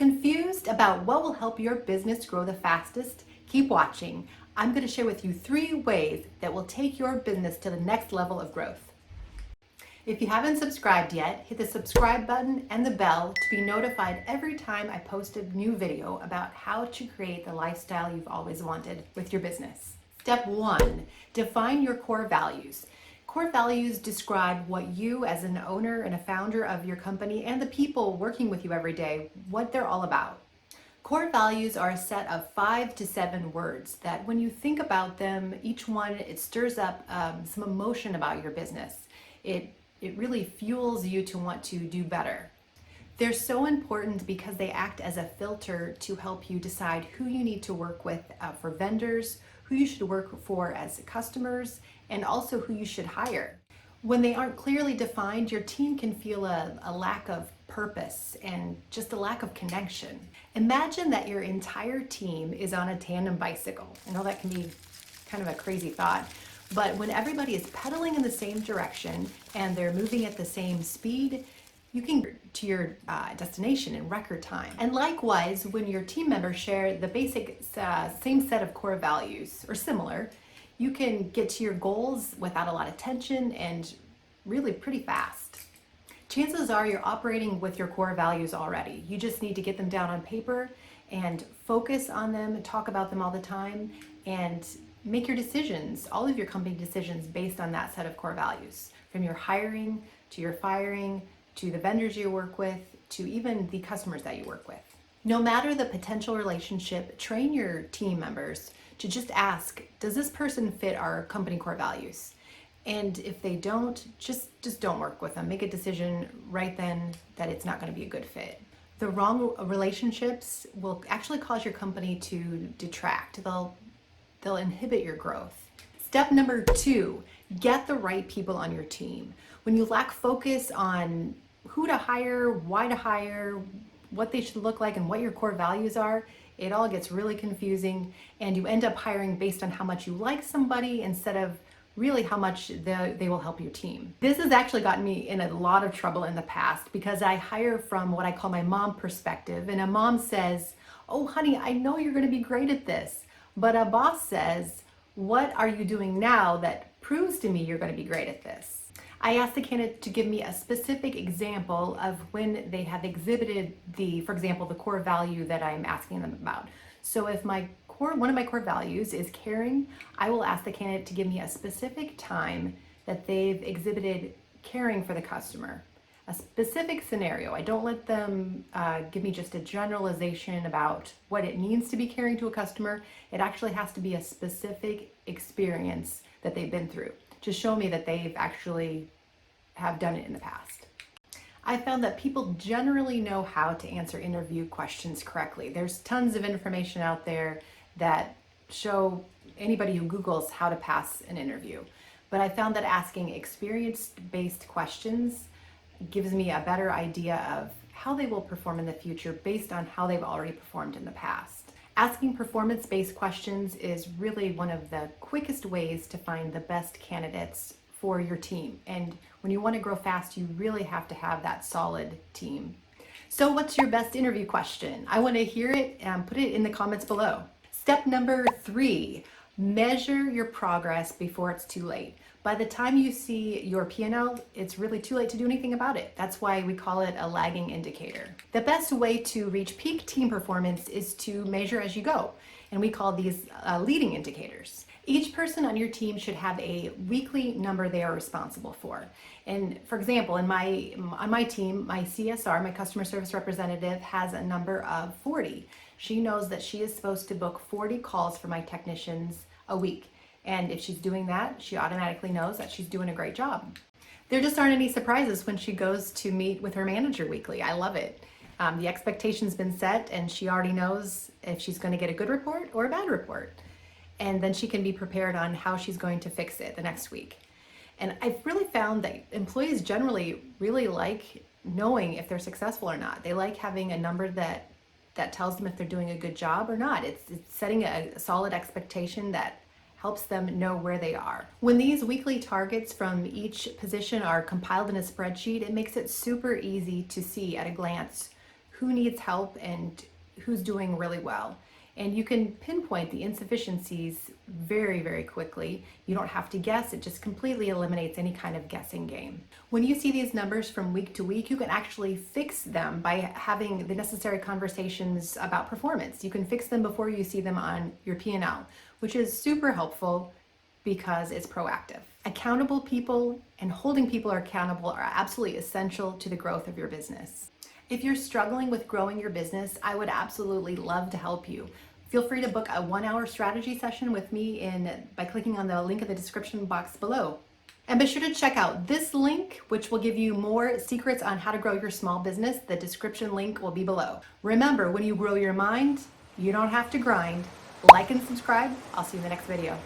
Confused about what will help your business grow the fastest? Keep watching. I'm going to share with you 3 ways that will take your business to the next level of growth. If you haven't subscribed yet, hit the subscribe button and the bell to be notified every time I post a new video about how to create the lifestyle you've always wanted with your business. Step 1, define your core values. Core values describe what you as an owner and a founder of your company and the people working with you every day, what they're all about. Core values are a set of 5 to 7 words that when you think about them, each one, it stirs up some emotion about your business. It really fuels you to want to do better. They're so important because they act as a filter to help you decide who you need to work with for vendors, who you should work for as customers, and also who you should hire. When they aren't clearly defined, your team can feel a lack of purpose and just a lack of connection. Imagine that your entire team is on a tandem bicycle. I know that can be kind of a crazy thought, but when everybody is pedaling in the same direction and they're moving at the same speed, you can get to your destination in record time. And likewise, when your team members share the basic same set of core values or similar, you can get to your goals without a lot of tension and really pretty fast. Chances are you're operating with your core values already. You just need to get them down on paper and focus on them and talk about them all the time and make your decisions, all of your company decisions based on that set of core values, from your hiring to your firing, to the vendors you work with, to even the customers that you work with. No matter the potential relationship, train your team members to just ask, does this person fit our company core values? And if they don't, just don't work with them. Make a decision right then that it's not going to be a good fit. The wrong relationships will actually cause your company to detract. They'll inhibit your growth. Step number 2, get the right people on your team. When you lack focus on who to hire, why to hire, what they should look like, and what your core values are, it all gets really confusing, and you end up hiring based on how much you like somebody instead of really how much they will help your team. This has actually gotten me in a lot of trouble in the past because I hire from what I call my mom perspective, and a mom says, "Oh honey, I know you're going to be great at this," but a boss says, "What are you doing now that proves to me you're going to be great at this?" I asked the candidate to give me a specific example of when they have exhibited for example, the core value that I'm asking them about. So if one of my core values is caring, I will ask the candidate to give me a specific time that they've exhibited caring for the customer. A specific scenario. I don't let them give me just a generalization about what it means to be caring to a customer. It actually has to be a specific experience that they've been through to show me that they've actually have done it in the past. I found that people generally know how to answer interview questions correctly. There's tons of information out there that show anybody who Googles how to pass an interview. But I found that asking experience-based questions gives me a better idea of how they will perform in the future based on how they've already performed in the past. Asking performance-based questions is really one of the quickest ways to find the best candidates for your team. And when you want to grow fast, you really have to have that solid team. So what's your best interview question? I want to hear it and put it in the comments below. Step number 3, measure your progress before it's too late. By the time you see your P&L, it's really too late to do anything about it. That's why we call it a lagging indicator. The best way to reach peak team performance is to measure as you go, and we call these leading indicators. Each person on your team should have a weekly number they are responsible for. And for example, on my team, my CSR, my customer service representative, has a number of 40. She knows that she is supposed to book 40 calls for my technicians a week. And if she's doing that, she automatically knows that she's doing a great job. There just aren't any surprises when she goes to meet with her manager weekly. I love it. The expectation's been set and she already knows if she's going to get a good report or a bad report. And then she can be prepared on how she's going to fix it the next week. And I've really found that employees generally really like knowing if they're successful or not. They like having a number that tells them if they're doing a good job or not. It's setting a solid expectation that helps them know where they are. When these weekly targets from each position are compiled in a spreadsheet, it makes it super easy to see at a glance who needs help and who's doing really well. And you can pinpoint the insufficiencies very, very quickly. You don't have to guess, it just completely eliminates any kind of guessing game. When you see these numbers from week to week, you can actually fix them by having the necessary conversations about performance. You can fix them before you see them on your P&L, which is super helpful because it's proactive. Accountable people and holding people accountable are absolutely essential to the growth of your business. If you're struggling with growing your business, I would absolutely love to help you. Feel free to book a 1-hour strategy session with me by clicking on the link in the description box below. And be sure to check out this link, which will give you more secrets on how to grow your small business. The description link will be below. Remember, when you grow your mind, you don't have to grind. Like and subscribe. I'll see you in the next video.